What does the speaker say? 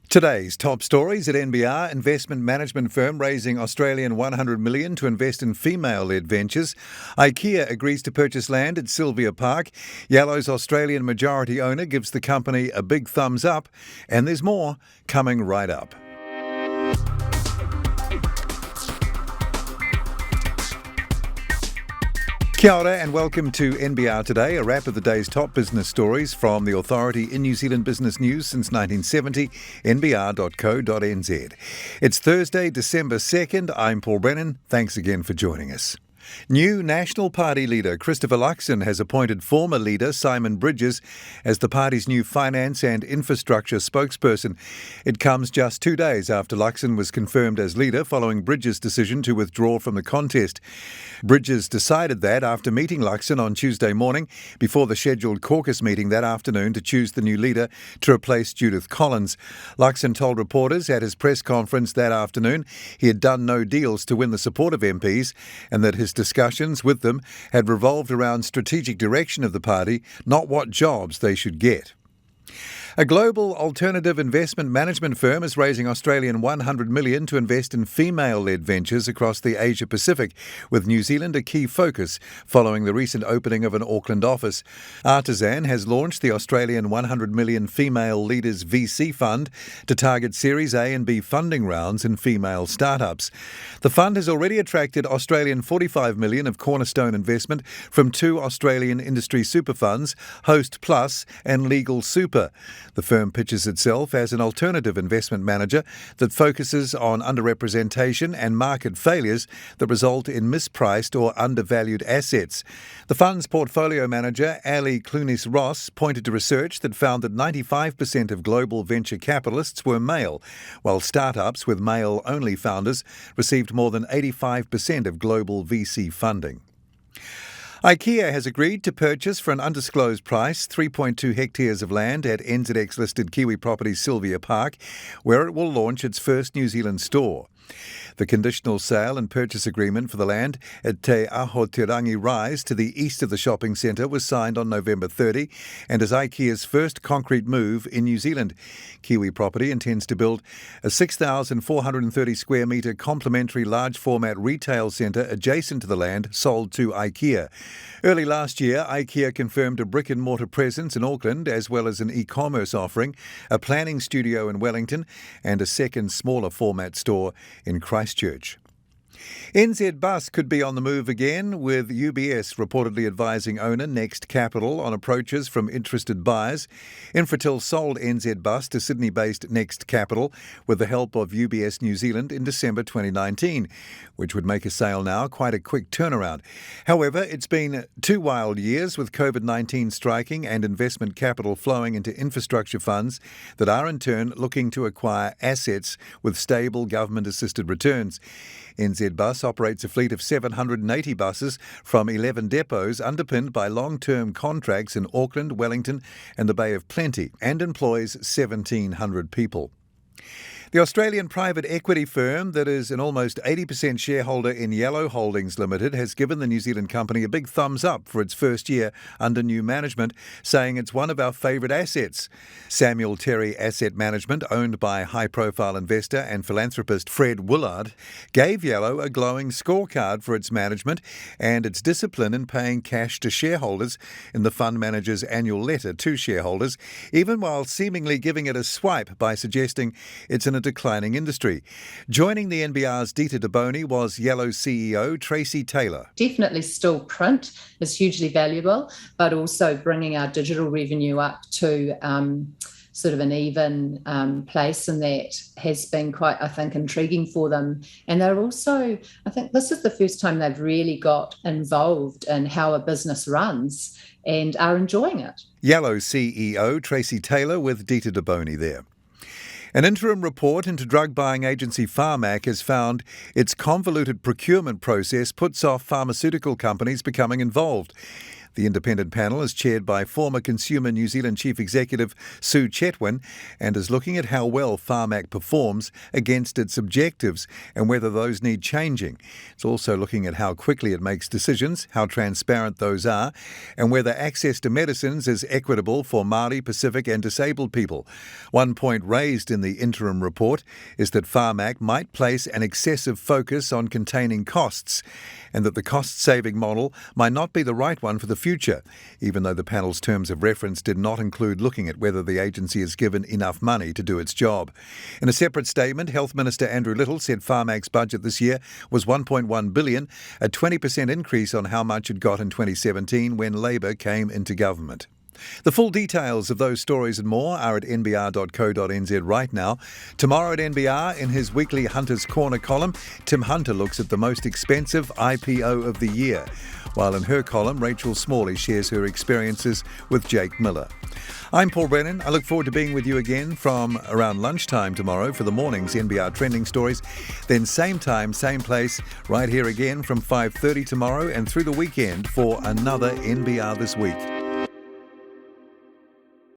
Today's top stories at NBR: investment management firm raising Australian $100 million to invest in female-led ventures. IKEA agrees to purchase land at Sylvia Park. Yellow's Australian majority owner gives the company a big thumbs up. And there's more coming right up. Kia ora and welcome to NBR Today, a wrap of the day's top business stories from the authority in New Zealand business news since 1970, nbr.co.nz. It's Thursday, December 2nd. I'm Paul Brennan. Thanks again for joining us. New National Party leader Christopher Luxon has appointed former leader Simon Bridges as the party's new finance and infrastructure spokesperson. It comes just 2 days after Luxon was confirmed as leader following Bridges' decision to withdraw from the contest. Bridges decided that after meeting Luxon on Tuesday morning before the scheduled caucus meeting that afternoon to choose the new leader to replace Judith Collins. Luxon told reporters at his press conference that afternoon he had done no deals to win the support of MPs and that his discussions with them had revolved around strategic direction of the party, not what jobs they should get. A global alternative investment management firm is raising Australian $100 million to invest in female-led ventures across the Asia-Pacific, with New Zealand a key focus following the recent opening of an Auckland office. Artisan has launched the Australian $100 million Female Leaders VC Fund to target Series A and B funding rounds in female startups. The fund has already attracted Australian $45 million of cornerstone investment from two Australian industry super funds, Host Plus and Legal Super. The firm pitches itself as an alternative investment manager that focuses on underrepresentation and market failures that result in mispriced or undervalued assets. The fund's portfolio manager, Ali Clunis-Ross, pointed to research that found that 95% of global venture capitalists were male, while startups with male-only founders received more than 85% of global VC funding. IKEA has agreed to purchase for an undisclosed price 3.2 hectares of land at NZX-listed Kiwi property Sylvia Park, where it will launch its first New Zealand store. The conditional sale and purchase agreement for the land at Te Ahotirangi Rise to the east of the shopping centre was signed on November 30 and is IKEA's first concrete move in New Zealand. Kiwi property intends to build a 6,430 square metre complementary large format retail centre adjacent to the land sold to IKEA. Early last year, IKEA confirmed a brick and mortar presence in Auckland as well as an e-commerce offering, a planning studio in Wellington and a second smaller format store in Christchurch. NZ Bus could be on the move again, with UBS reportedly advising owner Next Capital on approaches from interested buyers. Infratil sold NZ Bus to Sydney-based Next Capital with the help of UBS New Zealand in December 2019, which would make a sale now quite a quick turnaround. However, it's been 2 wild years with COVID-19 striking and investment capital flowing into infrastructure funds that are in turn looking to acquire assets with stable government-assisted returns. NZ Bus operates a fleet of 780 buses from 11 depots underpinned by long-term contracts in Auckland, Wellington and the Bay of Plenty and employs 1,700 people. The Australian private equity firm that is an almost 80% shareholder in Yellow Holdings Limited has given the New Zealand company a big thumbs up for its first year under new management, saying it's one of our favourite assets. Samuel Terry Asset Management, owned by high-profile investor and philanthropist Fred Willard, gave Yellow a glowing scorecard for its management and its discipline in paying cash to shareholders in the fund manager's annual letter to shareholders, even while seemingly giving it a swipe by suggesting it's in a declining industry. Joining the NBR's Dita Daboni was Yellow CEO Tracy Taylor. Definitely still print is hugely valuable, but also bringing our digital revenue up to sort of an even place, and that has been quite, I think, intriguing for them. And they're also, I think this is the first time they've really got involved in how a business runs and are enjoying it. Yellow CEO Tracy Taylor with Dita Daboni there. An interim report into drug buying agency Pharmac has found its convoluted procurement process puts off pharmaceutical companies becoming involved. The independent panel is chaired by former Consumer New Zealand Chief Executive Sue Chetwin and is looking at how well Pharmac performs against its objectives and whether those need changing. It's also looking at how quickly it makes decisions, how transparent those are, and whether access to medicines is equitable for Māori, Pacific and disabled people. One point raised in the interim report is that Pharmac might place an excessive focus on containing costs and that the cost-saving model might not be the right one for the future, even though the panel's terms of reference did not include looking at whether the agency is given enough money to do its job. In a separate statement, Health Minister Andrew Little said Pharmac's budget this year was $1.1 billion, a 20% increase on how much it got in 2017 when Labor came into government. The full details of those stories and more are at nbr.co.nz right now. Tomorrow at NBR, in his weekly Hunter's Corner column, Tim Hunter looks at the most expensive IPO of the year, while in her column, Rachel Smalley shares her experiences with Jake Miller. I'm Paul Brennan. I look forward to being with you again from around lunchtime tomorrow for the morning's NBR Trending Stories. Then same time, same place, right here again from 5:30 tomorrow and through the weekend for another NBR This Week.